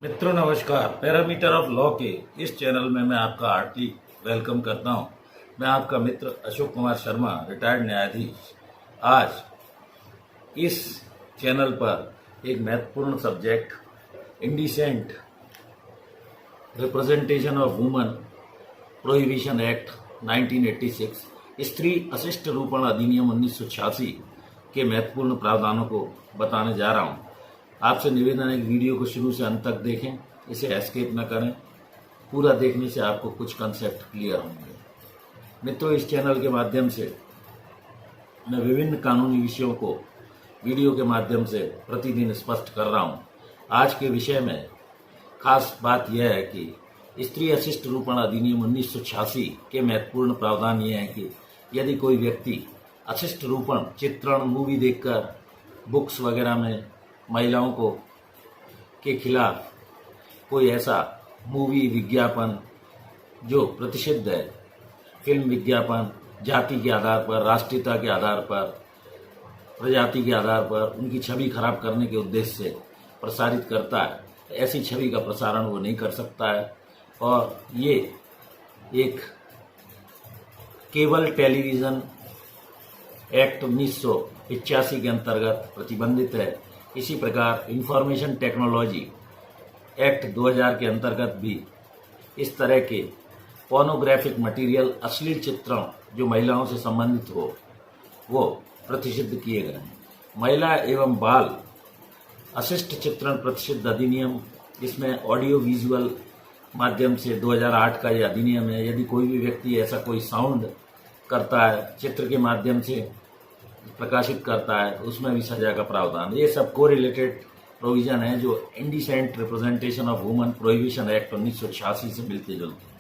मित्रों नमस्कार। Parameter of law के इस चैनल में मैं आपका हार्दिक वेलकम करता हूं। मैं आपका मित्र अशोक कुमार शर्मा, रिटायर्ड न्यायाधीश। आज इस चैनल पर एक महत्वपूर्ण subject indecent representation of woman prohibition act 1986 स्त्री अशिष्ट रूपण अधिनियम 1986 के महत्वपूर्ण प्रावधानों को बताने जा रहा हूं। आपसे निवेदन है कि वीडियो को शुरू से अंत तक देखें, इसे एस्केप न करें। पूरा देखने से आपको कुछ कंसेप्ट क्लियर होंगे। मित्रों, इस चैनल के माध्यम से मैं विभिन्न कानूनी विषयों को वीडियो के माध्यम से प्रतिदिन स्पष्ट कर रहा हूं। आज के विषय में खास बात यह है कि स्त्री अशिष्ट रूपण अधिनियम 1986 के महत्वपूर्ण प्रावधान यह है कि यदि कोई व्यक्ति अशिष्ट रूपण चित्रण मूवी देखकर बुक्स वगैरह में महिलाओं को के खिलाफ कोई ऐसा मूवी विज्ञापन जो प्रतिषिद्ध है, फिल्म विज्ञापन जाति के आधार पर, राष्ट्रीयता के आधार पर, प्रजाति के आधार पर उनकी छवि खराब करने के उद्देश्य से प्रसारित करता है, ऐसी छवि का प्रसारण वो नहीं कर सकता है। और ये एक केबल टेलीविज़न एक्ट 1985 के अंतर्गत प्रतिबंधित है। इसी प्रकार इंफॉर्मेशन टेक्नोलॉजी एक्ट 2000 के अंतर्गत भी इस तरह के पोर्नोग्राफिक मटेरियल, अश्लील चित्रण जो महिलाओं से संबंधित हो, वो प्रतिषिद्ध किए गए हैं। महिला एवं बाल अशिष्ट चित्रण प्रतिषिद्ध अधिनियम, इसमें ऑडियो विजुअल माध्यम से 2008 का यह अधिनियम है। यदि कोई भी व्यक्ति ऐसा कोई साउंड करता है, चित्र के माध्यम से प्रकाशित करता है, उसमें भी सजा का प्रावधान। ये सब को रिलेटेड प्रोविजन है जो indecent representation of woman prohibition act 1986 से मिलते जुलते हैं।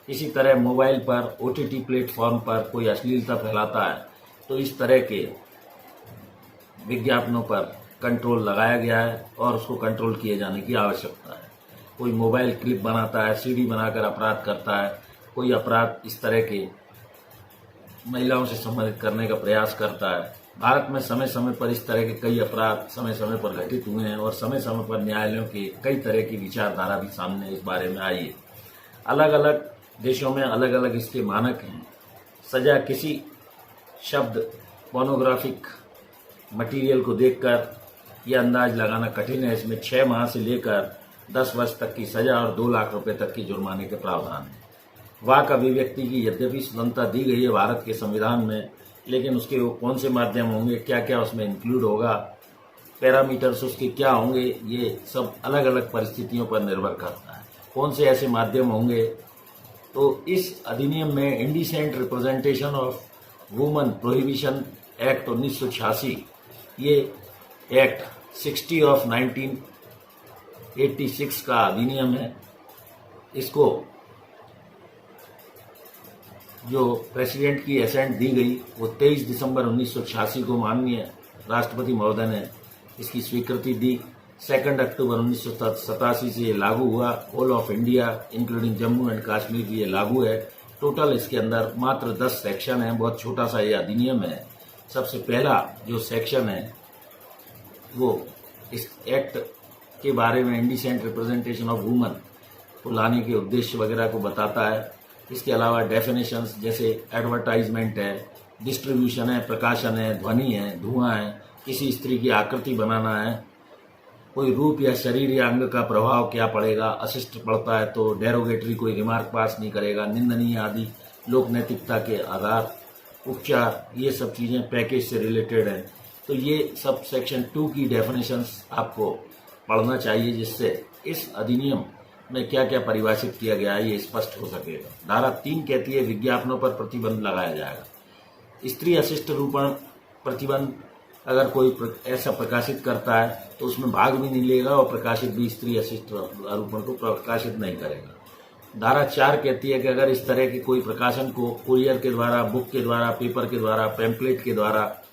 इसी तरह मोबाइल पर, ओटीटी प्लेटफॉर्म पर कोई अश्लीलता फैलाता है तो इस तरह के विज्ञापनों पर कंट्रोल लगाया गया है और उसको कंट्रोल किए जाने की आवश्यकता है। कोई मोबाइल क्लिप बनाता है, सीडी बनाकर अपराध करता है, कोई अपराध इस तरह के महिलाओं से संबंधित करने का प्रयास करता है। भारत में समय समय पर इस तरह के कई अपराध समय समय पर घटित हुए हैं और समय समय पर न्यायालयों के कई तरह की विचारधारा भी सामने इस बारे में आई है। अलग अलग देशों में अलग अलग इसके मानक हैं। सजा किसी शब्द पोर्नोग्राफिक मटेरियल को देखकर यह अंदाज लगाना कठिन है। इसमें 6 माह से लेकर 10 वर्ष तक की सजा और 2 लाख रुपए तक की जुर्माने के प्रावधान है। वाक अभिव्यक्ति की यद्यपि स्वतंत्रता दी गई है भारत के संविधान में, लेकिन उसके कौन से माध्यम होंगे, क्या क्या उसमें इंक्लूड होगा, पैरामीटर्स उसके क्या होंगे, ये सब अलग अलग परिस्थितियों पर निर्भर करता है। कौन से ऐसे माध्यम होंगे, तो इस अधिनियम में indecent representation of woman prohibition act 1986, ये एक्ट 60 ऑफ 1986 का अधिनियम है। इसको जो प्रेसिडेंट की एसेंट दी गई वो 23 दिसंबर 1986 को माननीय राष्ट्रपति महोदय ने इसकी स्वीकृति दी। 2 अक्टूबर 1987 से ये लागू हुआ। Whole of India including Jammu and Kashmir भी ये लागू है। टोटल इसके अंदर मात्र 10 सेक्शन हैं। बहुत छोटा सा ये अधिनियम है। सबसे पहला जो सेक्शन है वो इस एक्ट के बारे में इंडिसेंट रिप्रेजेंटेशन ऑफ वुमन को लाने के उद्देश्य वगैरह को बताता है। इसके अलावा डेफिनेशंस जैसे एडवर्टाइजमेंट है, डिस्ट्रीब्यूशन है, प्रकाशन है, ध्वनि है, धुआं है, किसी स्त्री की आकृति बनाना है, कोई रूप या शरीर या अंग का प्रभाव क्या पड़ेगा, अशिष्ट पड़ता है तो डेरोगेटरी कोई रिमार्क पास नहीं करेगा, निंदनीय आदि लोक नैतिकता के आधार, उपचार, ये सब चीज़ें पैकेज से रिलेटेड हैं। तो ये सब सेक्शन 2 की डेफिनेशंस आपको पढ़ना चाहिए, जिससे इस अधिनियम में क्या क्या परिभाषित किया गया है ये स्पष्ट हो सकेगा। धारा 3 कहती है विज्ञापनों पर प्रतिबंध लगाया जाएगा। स्त्री अशिष्ट रूपण प्रतिबंध अगर कोई ऐसा प्रकाशित करता है तो उसमें भाग भी नहीं लेगा और प्रकाशित भी स्त्री अशिष्ट रूपण को प्रकाशित नहीं करेगा। धारा 4 कहती है कि अगर इस तरह के कोई प्रकाशन को कुरियर के द्वारा, बुक के द्वारा, पेपर के द्वारा, पैम्पलेट के द्वारा,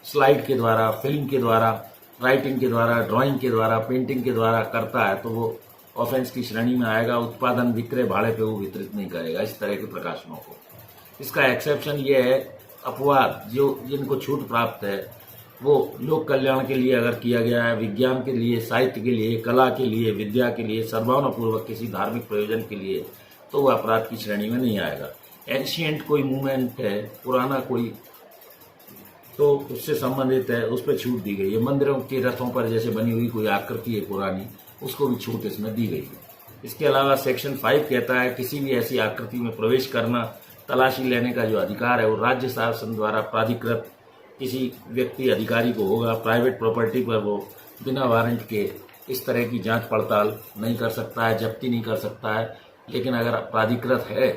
स्लाइड के द्वारा, फिल्म के द्वारा, राइटिंग के द्वारा, ड्राइंग के द्वारा, पेंटिंग के द्वारा करता है तो वो ऑफेंस की श्रेणी में आएगा। उत्पादन, विक्रय, भाड़े पे वो वितरित नहीं करेगा इस तरह के प्रकाशनों को। इसका एक्सेप्शन ये है, अपवाद जो जिनको छूट प्राप्त है वो लोक कल्याण के लिए अगर किया गया है, विज्ञान के लिए, साहित्य के लिए, कला के लिए, विद्या के लिए, सद्भावनापूर्वक किसी धार्मिक प्रयोजन के लिए, तो वह अपराध की श्रेणी में नहीं आएगा। एंशिएंट कोई मूवमेंट है, पुराना कोई, तो उससे संबंधित है, उस पर छूट दी गई है। मंदिरों के रथों पर जैसे बनी हुई कोई आकृति है पुरानी, उसको भी छूट इसमें दी गई है। इसके अलावा सेक्शन 5 कहता है किसी भी ऐसी आकृति में प्रवेश करना, तलाशी लेने का जो अधिकार है वो राज्य शासन द्वारा प्राधिकृत किसी व्यक्ति अधिकारी को होगा। प्राइवेट प्रॉपर्टी पर वो बिना वारंट के इस तरह की जांच पड़ताल नहीं कर सकता है, जब्ती नहीं कर सकता है। लेकिन अगर प्राधिकृत है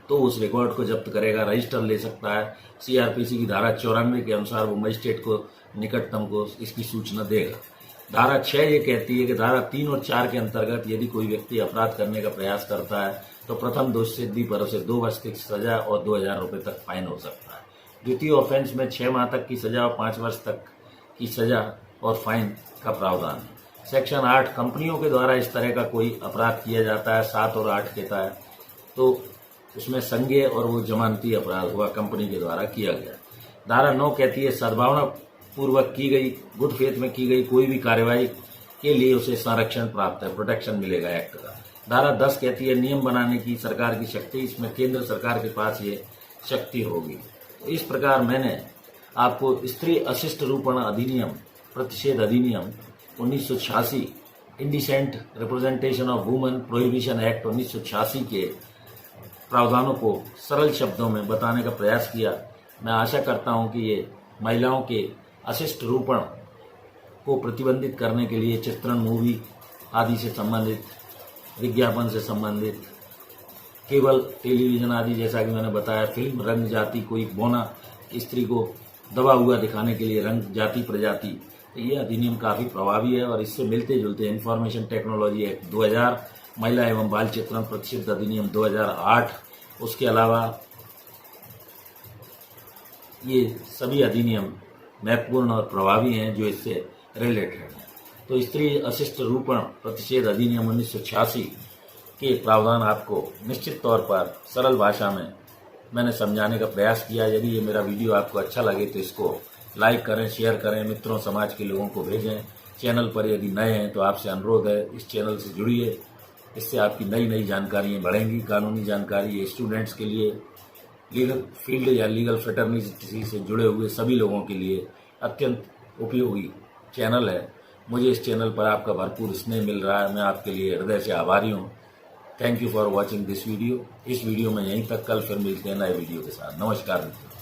तो उस रिकॉर्ड को जब्त करेगा, रजिस्टर ले सकता है। सीआरपीसी की धारा 94 के अनुसार वो मजिस्ट्रेट को निकटतम को इसकी सूचना देगा। धारा 6 ये कहती है कि धारा 3 और 4 के अंतर्गत यदि कोई व्यक्ति अपराध करने का प्रयास करता है तो प्रथम दोष सिद्धि पर उसे 2 वर्ष की सजा और 2000 रुपये तक फाइन हो सकता है। द्वितीय ऑफेंस में 6 माह तक की सजा और 5 वर्ष तक की सजा और फाइन का प्रावधान है। सेक्शन 8 कंपनियों के द्वारा इस तरह का कोई अपराध किया जाता है, 7 और 8 कहता है, तो उसमें संज्ञेय और वो जमानती अपराध हुआ, कंपनी के द्वारा किया गया। धारा 9 कहती है सद्भावना पूर्वक की गई, गुड फेथ में की गई कोई भी कार्यवाही के लिए उसे संरक्षण प्राप्त है, प्रोटेक्शन मिलेगा एक्ट का। धारा 10 कहती है नियम बनाने की सरकार की शक्ति, इसमें केंद्र सरकार के पास ये शक्ति होगी। तो इस प्रकार मैंने आपको स्त्री अशिष्ट रूपण अधिनियम, प्रतिषेध अधिनियम 1986, indecent representation of women prohibition act 1986 के प्रावधानों को सरल शब्दों में बताने का प्रयास किया। मैं आशा करता हूं कि ये महिलाओं के अशिष्ट रूपण को प्रतिबंधित करने के लिए चित्रण, मूवी आदि से संबंधित, विज्ञापन से संबंधित, केवल टेलीविजन आदि, जैसा कि मैंने बताया, फिल्म रंग जाति, कोई बौना स्त्री को दबा हुआ दिखाने के लिए रंग जाति प्रजाति, तो ये अधिनियम काफ़ी प्रभावी है। और इससे मिलते जुलते इंफॉर्मेशन टेक्नोलॉजी एक्ट 2000, महिला एवं बाल चित्रण प्रतिषेध अधिनियम 2008, उसके अलावा ये सभी अधिनियम महत्वपूर्ण और प्रभावी हैं जो इससे रिलेटेड हैं। तो स्त्री अशिष्ट रूपण प्रतिषेध अधिनियम 1986 के प्रावधान आपको निश्चित तौर पर सरल भाषा में मैंने समझाने का प्रयास किया। यदि ये मेरा वीडियो आपको अच्छा लगे तो इसको लाइक करें, शेयर करें, मित्रों समाज के लोगों को भेजें। चैनल पर यदि नए हैं तो आपसे अनुरोध है इस चैनल से जुड़िए, इससे आपकी नई नई जानकारियाँ बढ़ेंगी। कानूनी जानकारी स्टूडेंट्स के लिए, लीगल फील्ड या लीगल फ्रेटर्निटी से जुड़े हुए सभी लोगों के लिए अत्यंत उपयोगी चैनल है। मुझे इस चैनल पर आपका भरपूर स्नेह मिल रहा है, मैं आपके लिए हृदय से आभारी हूँ। Thank you for watching this video. इस वीडियो में यहीं तक, कल फिर मिलते हैं नए वीडियो के साथ। नमस्कार मित्रों।